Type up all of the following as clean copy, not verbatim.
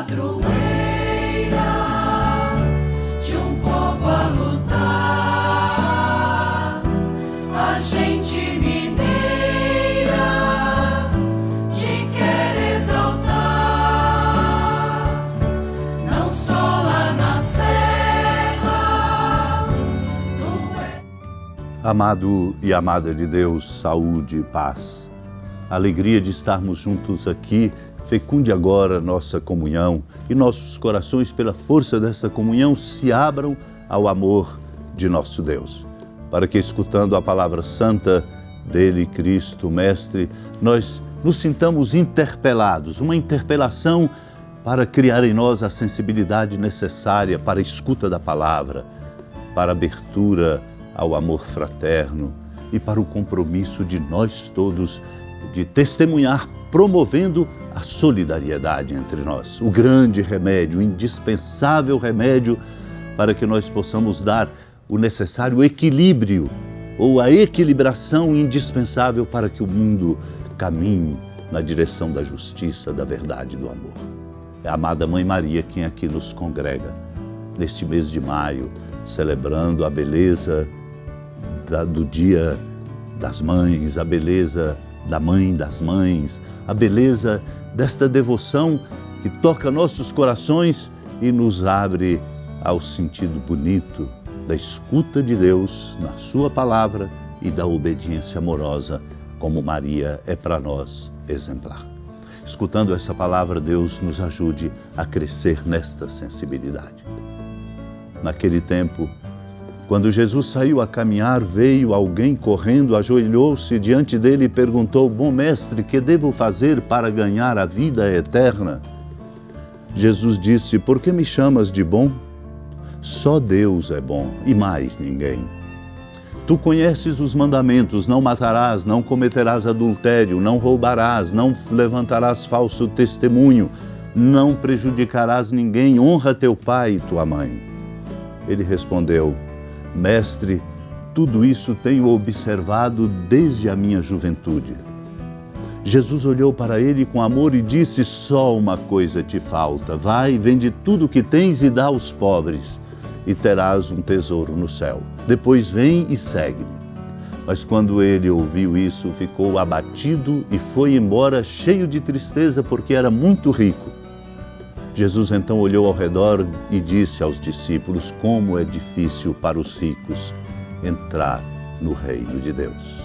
padroeira de um povo a lutar, a gente mineira te quer exaltar, não só lá na serra, tu é... Amado e amada de Deus, saúde e paz. A alegria de estarmos juntos aqui fecunde agora nossa comunhão e nossos corações, pela força dessa comunhão, se abram ao amor de nosso Deus. Para que, escutando a palavra santa dele, Cristo, Mestre, nós nos sintamos interpelados, uma interpelação para criar em nós a sensibilidade necessária para a escuta da palavra, para a abertura ao amor fraterno e para o compromisso de nós todos de testemunhar, promovendo a solidariedade entre nós. O grande remédio, o indispensável remédio para que nós possamos dar o necessário equilíbrio ou a equilibração indispensável para que o mundo caminhe na direção da justiça, da verdade e do amor. É a amada Mãe Maria quem aqui nos congrega neste mês de maio, celebrando a beleza do Dia das Mães, a beleza da Mãe das Mães, a beleza desta devoção que toca nossos corações e nos abre ao sentido bonito da escuta de Deus na sua palavra e da obediência amorosa, como Maria é para nós exemplar. Escutando essa palavra, Deus nos ajude a crescer nesta sensibilidade. Naquele tempo, quando Jesus saiu a caminhar, veio alguém correndo, ajoelhou-se diante dele e perguntou: Bom mestre, que devo fazer para ganhar a vida eterna? Jesus disse: Por que me chamas de bom? Só Deus é bom e mais ninguém. Tu conheces os mandamentos: não matarás, não cometerás adultério, não roubarás, não levantarás falso testemunho, não prejudicarás ninguém, honra teu pai e tua mãe. Ele respondeu: Mestre, tudo isso tenho observado desde a minha juventude. Jesus olhou para ele com amor e disse: Só uma coisa te falta. Vai, vende tudo o que tens e dá aos pobres, e terás um tesouro no céu. Depois vem e segue-me. Mas quando ele ouviu isso, ficou abatido e foi embora cheio de tristeza, porque era muito rico. Jesus então olhou ao redor e disse aos discípulos: como é difícil para os ricos entrar no reino de Deus.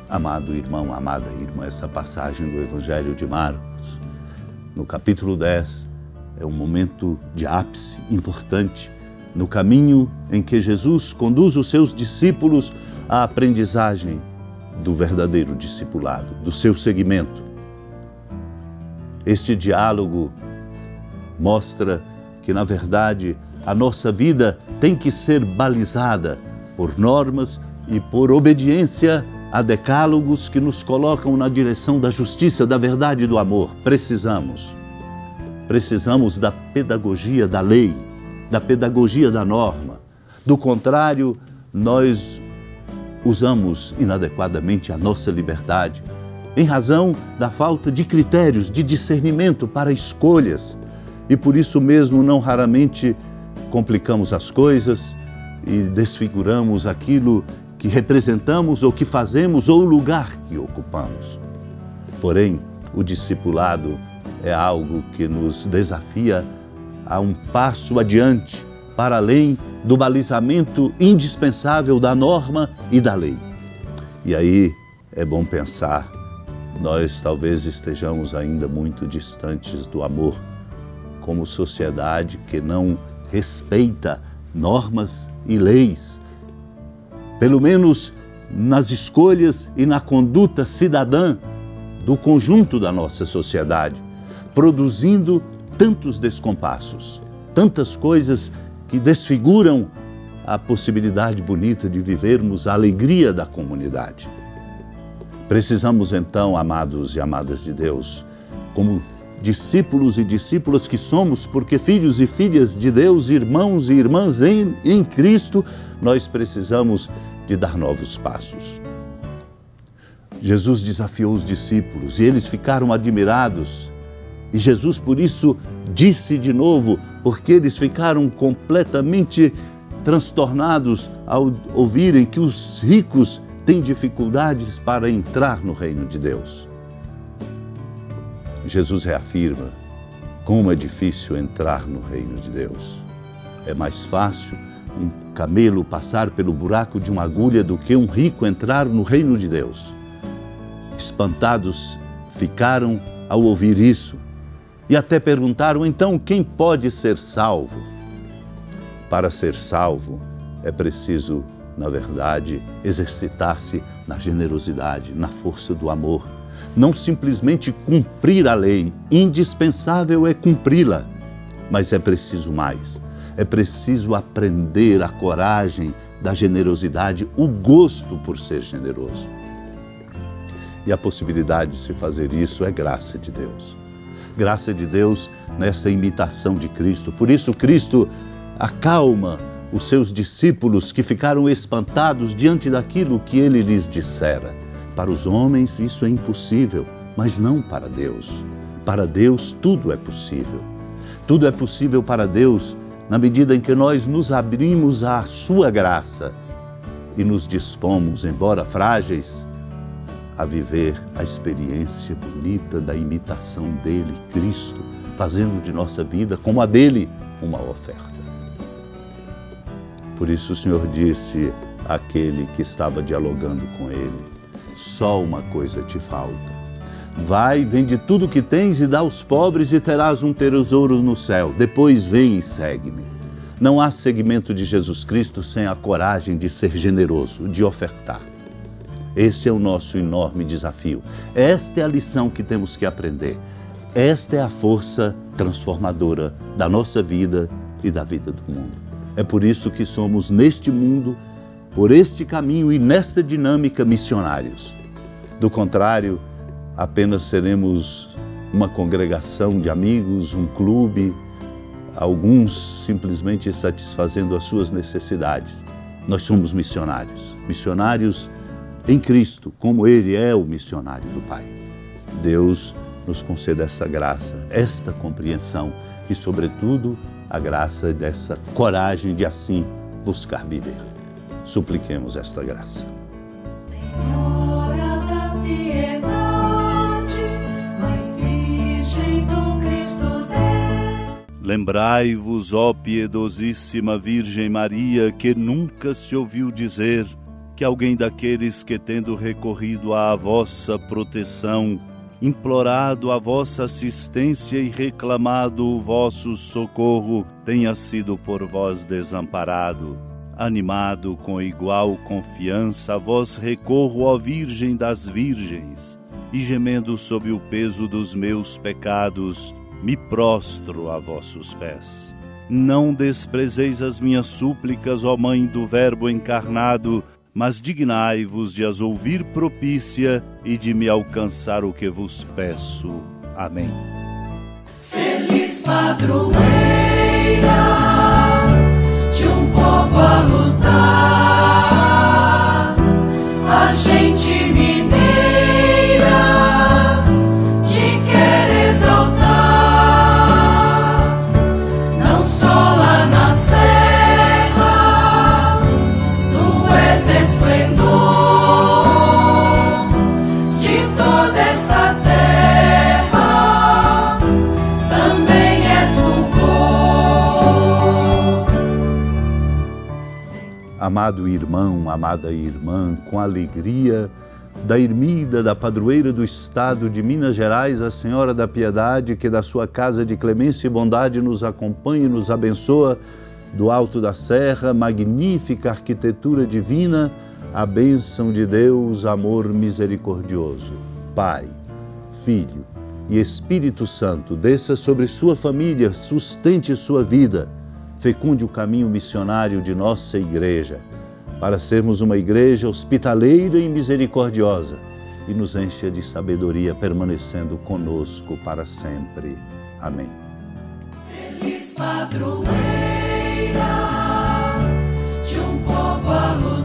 Amado irmão, amada irmã, essa passagem do Evangelho de Marcos, no capítulo 10, é um momento de ápice importante no caminho em que Jesus conduz os seus discípulos à aprendizagem do verdadeiro discipulado, do seu seguimento. Este diálogo mostra que, na verdade, a nossa vida tem que ser balizada por normas e por obediência a decálogos que nos colocam na direção da justiça, da verdade e do amor. Precisamos da pedagogia da lei, da pedagogia da norma. Do contrário, nós usamos inadequadamente a nossa liberdade, em razão da falta de critérios, de discernimento para escolhas. E por isso mesmo, não raramente, complicamos as coisas e desfiguramos aquilo que representamos ou que fazemos ou o lugar que ocupamos. Porém, o discipulado é algo que nos desafia a um passo adiante, para além do balizamento indispensável da norma e da lei. E aí é bom pensar, nós talvez estejamos ainda muito distantes do amor, como sociedade que não respeita normas e leis, pelo menos nas escolhas e na conduta cidadã do conjunto da nossa sociedade, produzindo tantos descompassos, tantas coisas que desfiguram a possibilidade bonita de vivermos a alegria da comunidade. Precisamos então, amados e amadas de Deus, como discípulos e discípulas que somos, porque filhos e filhas de Deus, irmãos e irmãs em Cristo, nós precisamos de dar novos passos. Jesus desafiou os discípulos e eles ficaram admirados E Jesus, por isso, disse de novo, porque eles ficaram completamente transtornados ao ouvirem que os ricos têm dificuldades para entrar no reino de Deus. Jesus reafirma como é difícil entrar no reino de Deus. É mais fácil um camelo passar pelo buraco de uma agulha do que um rico entrar no reino de Deus. Espantados ficaram ao ouvir isso e até perguntaram, então, quem pode ser salvo? Para ser salvo, é preciso, na verdade, exercitar-se na generosidade, na força do amor. Não simplesmente cumprir a lei, indispensável é cumpri-la, mas é preciso mais. É preciso aprender a coragem da generosidade, o gosto por ser generoso. E a possibilidade de se fazer isso é graça de Deus. Graça de Deus nessa imitação de Cristo. Por isso, Cristo acalma os seus discípulos que ficaram espantados diante daquilo que ele lhes dissera. Para os homens isso é impossível, mas não para Deus. Para Deus tudo é possível. Tudo é possível para Deus na medida em que nós nos abrimos à sua graça e nos dispomos, embora frágeis, a viver a experiência bonita da imitação dele, Cristo, fazendo de nossa vida, como a dele, uma oferta. Por isso o Senhor disse àquele que estava dialogando com ele, só uma coisa te falta. Vai, vende tudo o que tens e dá aos pobres e terás um tesouro no céu. Depois vem e segue-me. Não há seguimento de Jesus Cristo sem a coragem de ser generoso, de ofertar. Este é o nosso enorme desafio. Esta é a lição que temos que aprender. Esta é a força transformadora da nossa vida e da vida do mundo. É por isso que somos neste mundo, por este caminho e nesta dinâmica missionários. Do contrário, apenas seremos uma congregação de amigos, um clube, alguns simplesmente satisfazendo as suas necessidades. Nós somos missionários, missionários em Cristo, como Ele é o missionário do Pai. Deus nos conceda essa graça, esta compreensão e, sobretudo, a graça dessa coragem de assim buscar viver. Supliquemos esta graça. Senhora da piedade, Mãe Virgem do Cristo Deus. Lembrai-vos, ó piedosíssima Virgem Maria, que nunca se ouviu dizer que alguém daqueles que, tendo recorrido à vossa proteção, implorado a vossa assistência e reclamado o vosso socorro, tenha sido por vós desamparado. Animado com igual confiança, a vós recorro, ó Virgem das Virgens, e gemendo sob o peso dos meus pecados, me prostro a vossos pés. Não desprezeis as minhas súplicas, ó Mãe do Verbo encarnado, mas dignai-vos de as ouvir propícia e de me alcançar o que vos peço. Amém. Feliz padroeira de um povo a lutar, a gente mineira te quer exaltar, não só lá na serra, tu és esplendor de toda esta terra, também és fulgor. Amado irmão, amada irmã, com a alegria da ermida, da padroeira do Estado de Minas Gerais, a Senhora da Piedade, que da sua casa de clemência e bondade nos acompanha e nos abençoa, do alto da serra, magnífica arquitetura divina, a bênção de Deus, amor misericordioso. Pai, Filho e Espírito Santo, desça sobre sua família, sustente sua vida, fecunde o caminho missionário de nossa igreja, para sermos uma igreja hospitaleira e misericordiosa, e nos encha de sabedoria, permanecendo conosco para sempre. Amém. Feliz padroeira de um povo a lutar.